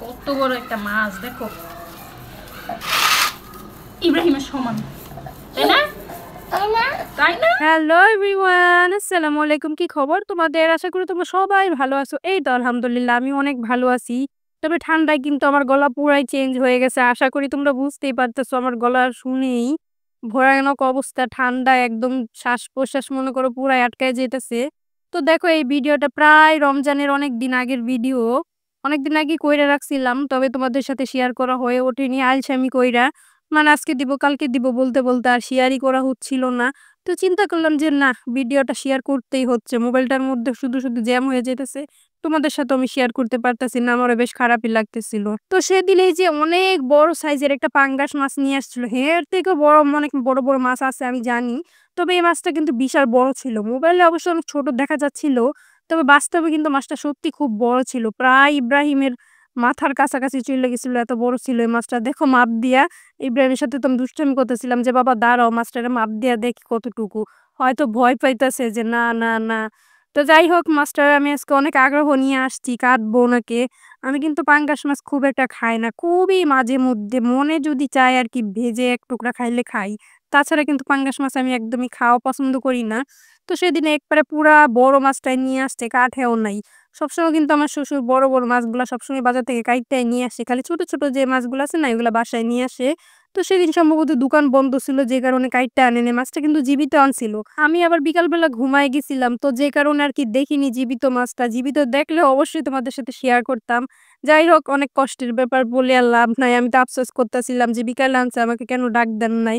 কত বড় একটা মাছ দেখো, ইব্রাহিমের সমান, তাই না? তাই না? হ্যালো এভরিওয়ান, আসসালামু আলাইকুম। কি খবর তোমাদের? আশা করি তোমরা সবাই ভালো আছো। এই তো আলহামদুলিল্লাহ আমি অনেক ভালো আছি। তবে ঠান্ডায় কিন্তু আমার গলা পুরাই চেঞ্জ হয়ে গেছে। আশা করি তোমরা বুঝতেই পারতেছো আমার গলা শুনেই ভয়ানক অবস্থা। ঠান্ডায় একদম শ্বাস-প্রশ্বাস মনে করো পুরাই আটকায় যেতেছে। তো দেখো এই ভিডিওটা প্রায় রমজানের অনেক দিন আগের ভিডিও। অনেকদিন আগে কইরা রাখছিলাম। তবে তোমাদের সাথে শেয়ার করা হয়ে ওঠেনি আলসেমি কইরা। মানে আজকে দিব কালকে দিব বলতে, বলতে আর শেয়ারই করা হচ্ছিল না। তো চিন্তা করলাম যে না, ভিডিওটা শেয়ার করতেই হচ্ছে। মোবাইলটার মধ্যে শুধু জ্যাম হয়ে যেতেছে। তোমাদের সাথে আমি শেয়ার করতে পারতেছি না, আমারও বেশ খারাপই লাগতেছিল। তো সেদিন এই যে অনেক বড় সাইজের একটা পাঙ্গাস মাছ নিয়ে আসছিল। এর থেকেও বড় অনেক বড়, বড় মাছ আছে আমি জানি। তবে এই মাছটা কিন্তু বিশাল বড় ছিল। মোবাইলে অবশ্য অনেক ছোট দেখা যাচ্ছিল। তবে বাস্তবে কিন্তু মাছটা সত্যি খুব বড় ছিল। প্রায় ইব্রাহিমের মাথার কাছাকাছি চলে গেছিল, এত বড় ছিল এই মাছটা। দেখো মাপ দিয়া ইব্রাহিমের সাথে তো আমি দুষ্টামি করতেছিলাম যে, "বাবা দাঁড়াও মাছটারে মাপ দিয়া দেখি কতটুকু।" হয়তো ভয় পাইতেছে যে না, না, না। তো যাই হোক মাছটারে আমি আজকে অনেক আগ্রহ নিয়ে আসছি কাটবো ওনাকে। আমি কিন্তু পাঙ্গাস মাছ খুব একটা খাই না। খুবই মাঝে মধ্যে মনে যদি চায় আরকি ভেজে এক টুকরা খাইলে খাই। তাছাড়া কিন্তু পাঙ্গাস মাছ আমি একদমই খাওয়া পছন্দ করি না। তো সেদিন একবারে পুরা বড় মাছটাই নিয়ে আসছে, কাঠেও নাই। সবসময় কিন্তু আমার শ্বশুর বড়, বড় মাছগুলা সবসময় বাজার থেকে কাইট্টাই নিয়ে আসে। খালি ছোট, ছোট যে মাছগুলা আছে না এগুলা বাসায় নিয়ে আসে। তো সেদিন সম্ভবত দোকান বন্ধ ছিল যে কারণে কাইট্টা আনেনি। মাছটা কিন্তু জীবিত আনছিল। আমি আবার বিকালবেলা ঘুমায়ে গেছিলাম। তো যে কারণে আরকি দেখিনি জীবিত মাছটা। জীবিত দেখলে অবশ্যই তোমাদের সাথে শেয়ার করতাম। যাই হোক অনেক কষ্টের ব্যাপার বলে আর লাভ নাই। আমি তো আফসোস করতেছিলাম যে বিকালে আনছে আমাকে কেন ডাক দেন নাই।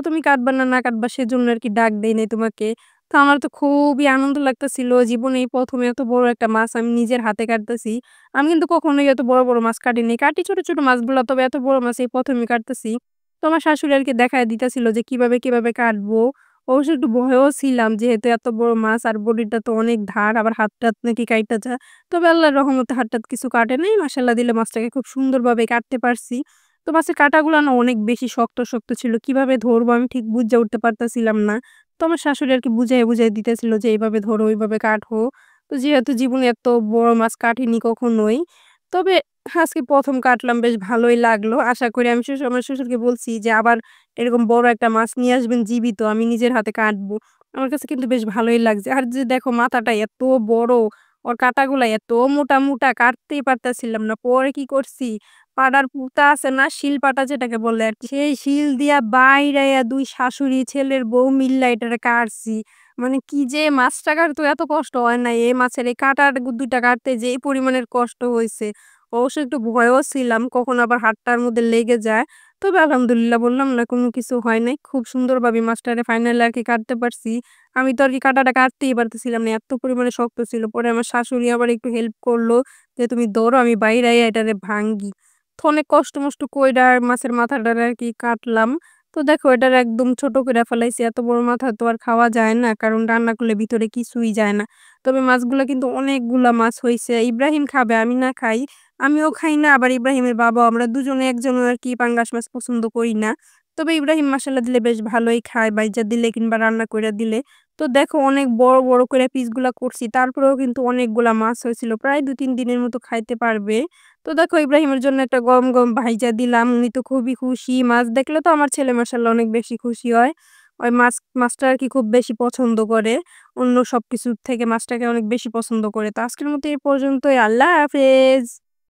তুমি কাটবা না কাটবা সেজন্য আরকি ডাক দেই নাই তোমাকে। তো আমার তো খুবই আনন্দ লাগতেছিল। জীবনে এই ১ম এত বড় একটা মাছ আমি নিজের হাতে কাটতেছি। আমি কিন্তু কখনোই এত বড়, বড় মাছ কাটিনি। কাটি ছোট, ছোট মাছগুলা, তবে এত বড় মাছ এই ১ম এই কাটতেছি। তো আমার শাশুড়ি আরকি দেখায় দিতেছিল যে কিভাবে কাটবো। অবশ্য একটু ভয়েও ছিলাম যেহেতু এত বড় মাছ আর বডিটা তো অনেক ধার, আবার হাত-টাত নাকি কাইটা যায়। তবে আল্লাহর রহমতে হাত-টাত কিছু কাটে নাই। মাশাআল্লাহ দিলে মাছটাকে খুব সুন্দরভাবে কাটতে পারছি। তো মাছের কাঁটাগুলা না অনেক বেশি শক্ত, শক্ত ছিল। কিভাবে ধরবো আমি ঠিক বুইঝা উঠতে পারতেছিলাম না। তো আমার শাশুড়ি আরকি বুঝাইয়া দিতেছিল যে, "এইভাবে ধরো, ওইভাবে কাটো।" তো যেহেতু জীবনে এত বড় মাছ কাটিনি কখনোই। তবে আজকে ১ম কাটলাম, বেশ ভালোই লাগলো। আশা করি আমি আমার শ্বশুরকে বলছি যে, "আবার এরকম বড় একটা মাছ নিয়ে আসবেন জীবিত, আমি নিজের হাতে কাটবো।" আমার কাছে কিন্তু বেশ ভালোই লাগছে। আর যে দেখো মাথাটা এত বড়, ওর কাঁটাগুলা এত মোটা, মোটা কাটতেই পারতেছিলাম না। পরে কি করছি, পাড়ার পুঁতা আছে না, শিলপাটা যেটাকে বলে আরকি, সেই শিল দিয়া বাইরাইয়া ২ শাশুড়ি ছেলের বউ মিল্লা এটারে কাটছি। মানে কি যে মাছটা কাটতে এত কষ্ট হয় নাই। এই মাছের এই কাঁটার ২ টা কাটতে যে এই পরিমাণের কষ্ট হইছে। অবশ্য একটু ভয়ও ছিলাম কখন আবার হাতটার মধ্যে লেগে যায়। তবে আলহামদুলিল্লাহ বললাম না কোনো কিছু হয় নাই। খুব সুন্দরভাবে মাছটারে ফাইনালি আরকি কাটতে পারছি। আমি তো আরকি কাঁটাটা কাটতেই পারতেছিলাম না। এত পরিমাণে শক্ত ছিল। পরে আমার শাশুড়ি আবার একটু হেল্প করলো যে, "তুমি ধরো আমি বাইরাইয়া এটারে ভাঙ্গি।" তো অনেক কষ্ট-মষ্ট কইরা মাছের মাথাটারে আরকি কাটলাম। তো দেখো এটার একদম ছোট কইরা ফেলাইছি। এত বড় মাথা তো আর খাওয়া যায় না। কারণ রান্না করলে ভিতরে কিছুই যায় না। তবে মাছগুলা কিন্তু অনেকগুলা মাছ হইছে। ইব্রাহিম খাবে, আমি না খাই। আমিও খাই না, আবার ইব্রাহিমের বাবাও। আমরা দুজনে একজনও আরকি পাঙ্গাস মাছ পছন্দ করি না। তবে ইব্রাহিম মাশাআল্লাহ দিলে বেশ ভালোই খায়, বাইচা দিলে কিংবা রান্না কইরা দিলে। তো দেখো অনেক বড়, বড় কইরা পিসগুলা করছি। তারপরেও কিন্তু অনেকগুলা মাছ হয়েছিল। প্রায় ২-৩ দিনের মতো খাইতে পারবে। তো দেখো ইব্রাহিমের জন্য একটা গরম, গরম ভাইজা দিলাম। উনি তো খুবই খুশি। মাছ দেখলে তো আমার ছেলে মাশাআল্লাহ অনেক বেশি খুশি হয়। ওই মাছটা আরকি খুব বেশি পছন্দ করে। অন্য সবকিছুর থেকে মাছটাকে অনেক বেশি পছন্দ করে। তো আজকের মতো এই পর্যন্তই। আল্লাহ হাফেজ।